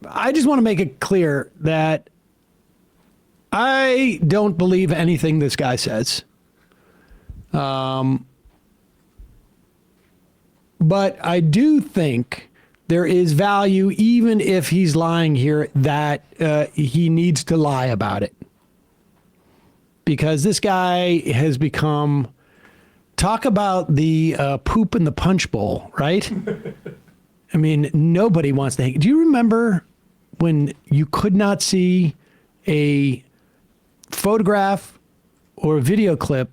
I just want to make it clear that I don't believe anything this guy says. But I do think there is value, even if he's lying here, that he needs to lie about it. Because this guy has become, talk about the poop in the punch bowl, right? I mean, nobody wants to hang. Do you remember when you could not see a photograph or a video clip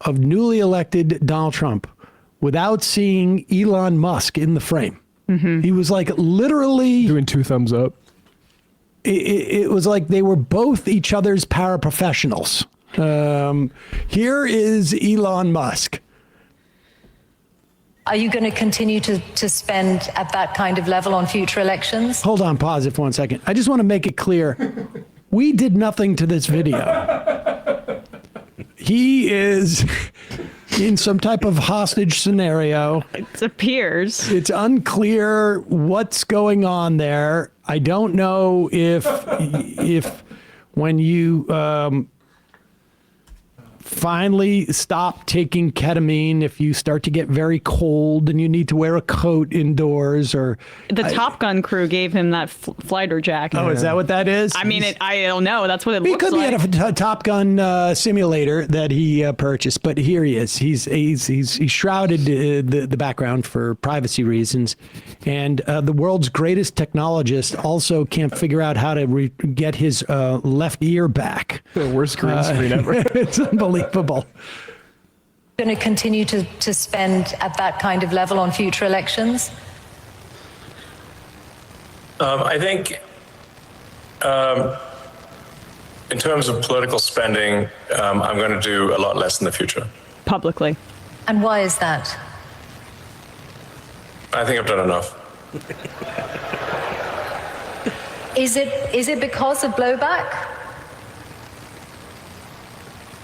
of newly elected Donald Trump without seeing Elon Musk in the frame? Mm-hmm. He was like literally doing 2 thumbs up. It was like they were both each other's paraprofessionals. Here is Elon Musk. Are you going to continue to spend at that kind of level on future elections? Hold on, pause it for 1 second. I just want to make it clear. We did nothing to this video. He is in some type of hostage scenario. It appears. It's unclear what's going on there. I don't know if when you finally stop taking ketamine, if you start to get very cold and you need to wear a coat indoors, or the Top Gun crew gave him that fighter jacket. Oh, is that what that is? I mean, I don't know. That's what it looks like. He could be at a Top Gun simulator that he purchased, but here he is. He's shrouded the background for privacy reasons, and the world's greatest technologist also can't figure out how to get his left ear back. The worst green screen ever. It's unbelievable. Going to continue to spend at that kind of level on future elections? I think in terms of political spending, I'm going to do a lot less in the future. Publicly. And why is that? I think I've done enough. Is it because of blowback?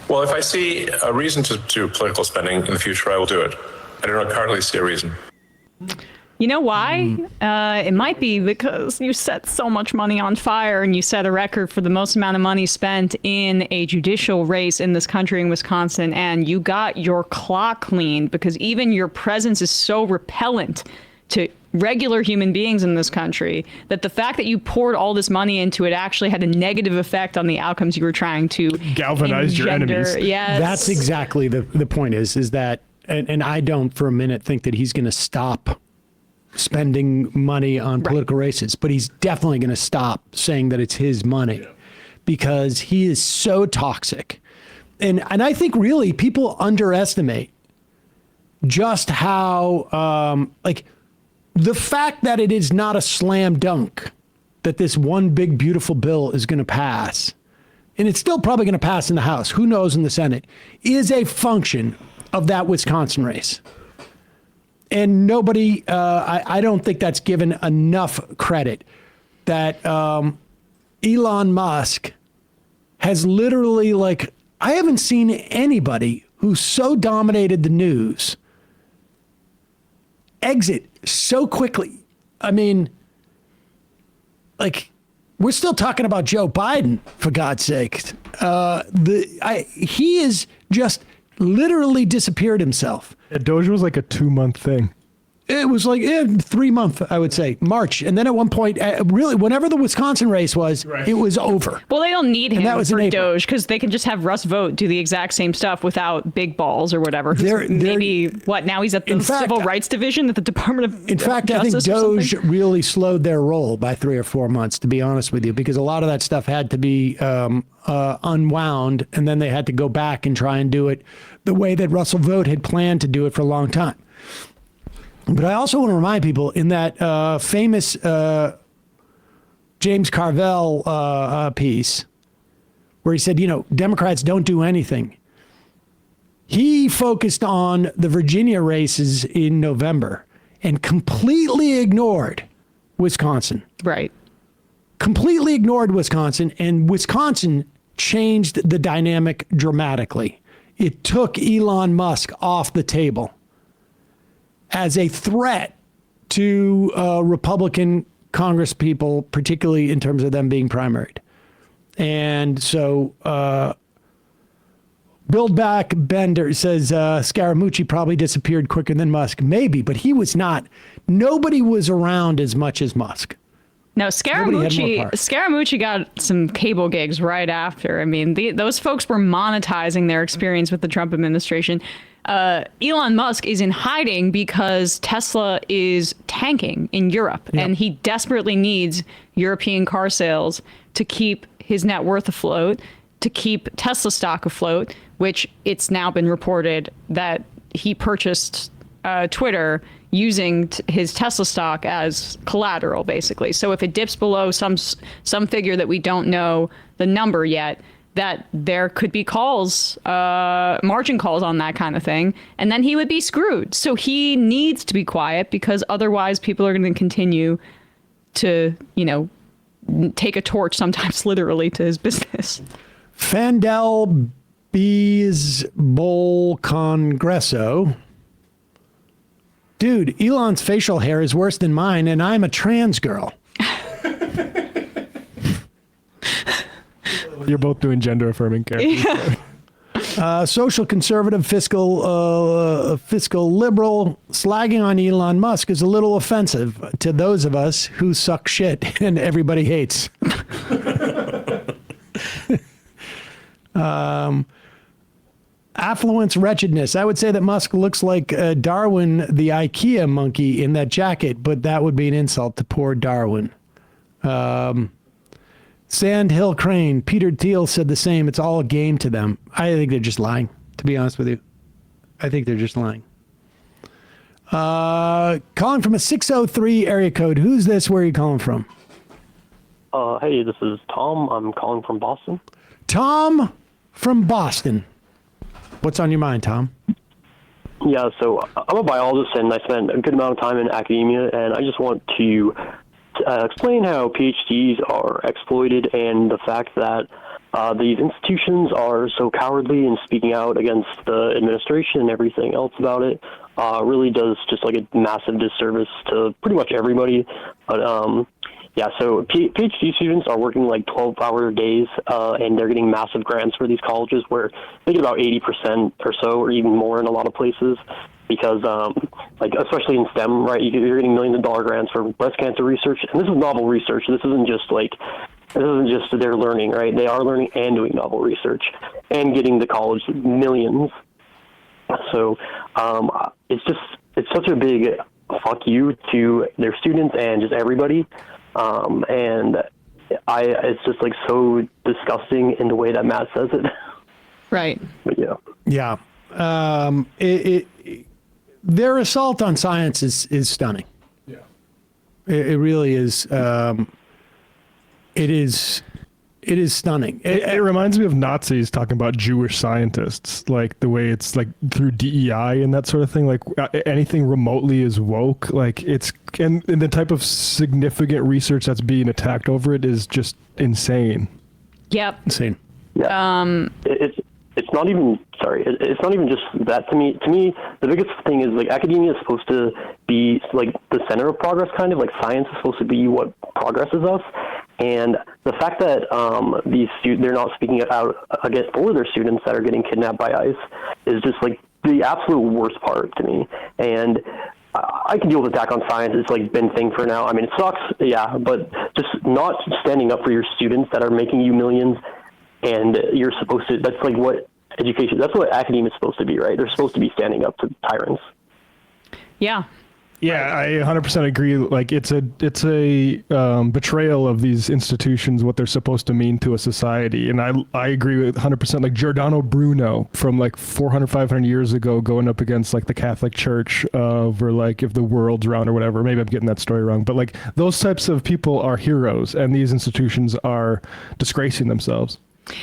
Well, if I see a reason to do political spending in the future, I will do it. I do not currently see a reason. You know why? It might be because you set so much money on fire and you set a record for the most amount of money spent in a judicial race in this country in Wisconsin, and you got your clock cleaned because even your presence is so repellent to regular human beings in this country that the fact that you poured all this money into it actually had a negative effect on the outcomes you were trying to galvanize your enemies. Yes. That's exactly the point is that, and I don't for a minute think that he's going to stop spending money on political races, but he's definitely going to stop saying that it's his money because he is so toxic. And I think really people underestimate just how, the fact that it is not a slam dunk that this one big, beautiful bill is going to pass, and it's still probably going to pass in the House, who knows in the Senate, is a function of that Wisconsin race. And nobody, I don't think that's given enough credit that Elon Musk has literally, I haven't seen anybody who so dominated the news exit so quickly. I mean, we're still talking about Joe Biden, for God's sake. He is just literally disappeared himself. Doge was like a 2-month thing. It was like 3 months, I would say, March. And then at one point, really, whenever the Wisconsin race was, it was over. Well, they don't need him for Doge because they can just have Russ Vogt do the exact same stuff without big balls or whatever. Now he's at the Civil Rights Division at the Department of Justice. In fact, I think Doge really slowed their roll by 3 or 4 months, to be honest with you, because a lot of that stuff had to be unwound, and then they had to go back and try and do it the way that Russell Vogt had planned to do it for a long time. But I also want to remind people in that famous James Carville piece where he said, Democrats don't do anything. He focused on the Virginia races in November and completely ignored Wisconsin. Right. Completely ignored Wisconsin, and Wisconsin changed the dynamic dramatically. It took Elon Musk off the table as a threat to Republican Congress people, particularly in terms of them being primaried. And so Build Back Bender says Scaramucci probably disappeared quicker than Musk. Maybe, but he was not. Nobody was around as much as Musk. No, Nobody had more power. Scaramucci got some cable gigs right after. I mean, those folks were monetizing their experience with the Trump administration. Elon Musk is in hiding because Tesla is tanking in Europe, and he desperately needs European car sales to keep his net worth afloat, to keep Tesla stock afloat, which it's now been reported that he purchased Twitter using his Tesla stock as collateral, basically. So if it dips below some figure that we don't know the number yet, that there could be calls, margin calls on that kind of thing, and then he would be screwed. So he needs to be quiet because otherwise people are going to continue to, take a torch, sometimes literally, to his business. Fandel Bisbol Congresso. Dude, Elon's facial hair is worse than mine, and I'm a trans girl. You're both doing gender affirming characters. Social conservative, fiscal liberal, slagging on Elon Musk is a little offensive to those of us who suck shit and everybody hates. Affluence, wretchedness. I would say that Musk looks like Darwin, the IKEA monkey in that jacket, but that would be an insult to poor Darwin. Sand Hill Crane. Peter Thiel said the same. It's all a game to them. I think they're just lying, to be honest with you. I think they're just lying. Calling from a 603 area code. Who's this? Where are you calling from? Hey, this is Tom. I'm calling from Boston. Tom from Boston. What's on your mind, Tom? Yeah, so I'm a biologist, and I spent a good amount of time in academia, and I just want to explain how PhDs are exploited and the fact that these institutions are so cowardly in speaking out against the administration and everything else about it really does just like a massive disservice to pretty much everybody. But yeah, so PhD students are working like 12-hour days, and they're getting massive grants for these colleges where they get about 80% or so, or even more in a lot of places, because like especially in STEM, right, you're getting millions of dollar grants for breast cancer research, and this is novel research. This isn't just their learning, right? They are learning and doing novel research and getting the college millions. So it's such a big fuck you to their students and just everybody. And it's just like so disgusting in the way that Matt says it. Right. But yeah. Yeah. Their assault on science is stunning. Yeah. It really is. It is stunning. It reminds me of Nazis talking about Jewish scientists, like the way it's like through DEI and that sort of thing. Like anything remotely is woke. Like and the type of significant research that's being attacked over it is just insane. Yep. Insane. Yeah. It's not even it's not even just that to me. To me, the biggest thing is like academia is supposed to be like the center of progress, kind of like science is supposed to be what progresses us. And the fact that they're not speaking out against for their students that are getting kidnapped by ICE is just like the absolute worst part to me. And I can deal with attack on science. It's like been thing for now. I mean, it sucks, yeah, but just not standing up for your students that are making you millions, and you're supposed to. That's like what education. That's what academia is supposed to be, right? They're supposed to be standing up to tyrants. Yeah. Yeah, I 100% agree. Like it's a betrayal of these institutions, what they're supposed to mean to a society. And I agree with 100%. Like Giordano Bruno from like 400, 500 years ago going up against like the Catholic Church or like if the world's round or whatever. Maybe I'm getting that story wrong. But like those types of people are heroes, and these institutions are disgracing themselves.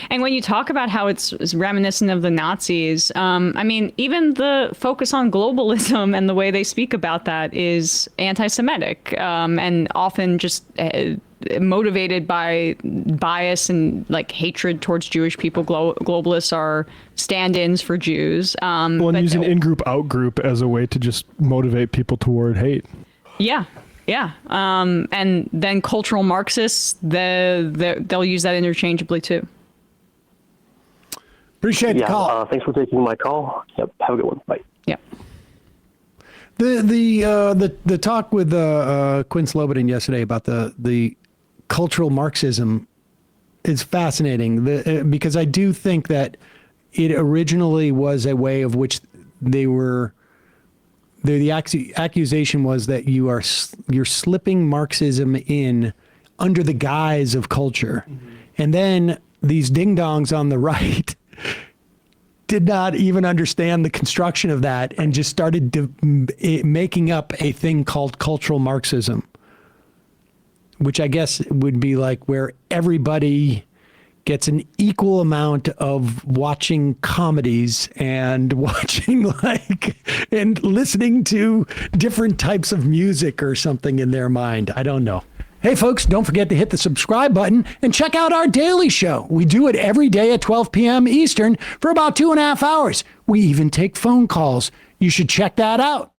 And when you talk about how it's reminiscent of the Nazis, I mean, even the focus on globalism and the way they speak about that is anti-Semitic and often just motivated by bias and like hatred towards Jewish people. Globalists are stand-ins for Jews. And using in-group, out-group as a way to just motivate people toward hate. Yeah. Yeah. And then cultural Marxists, they'll use that interchangeably too. Appreciate the Yeah, call. thanks for taking my call. Yep, have a good one. Bye. Yep. The talk with Quinn Slobodin yesterday about the cultural Marxism is fascinating because I do think that it originally was a way of which the accusation was that you're slipping Marxism in under the guise of culture. Mm-hmm. And then these ding-dongs on the right did not even understand the construction of that and just started making up a thing called cultural Marxism, which I guess would be like where everybody gets an equal amount of watching comedies and watching and listening to different types of music or something in their mind. I don't know. Hey, folks, don't forget to hit the subscribe button and check out our daily show. We do it every day at 12 p.m. Eastern for about 2.5 hours. We even take phone calls. You should check that out.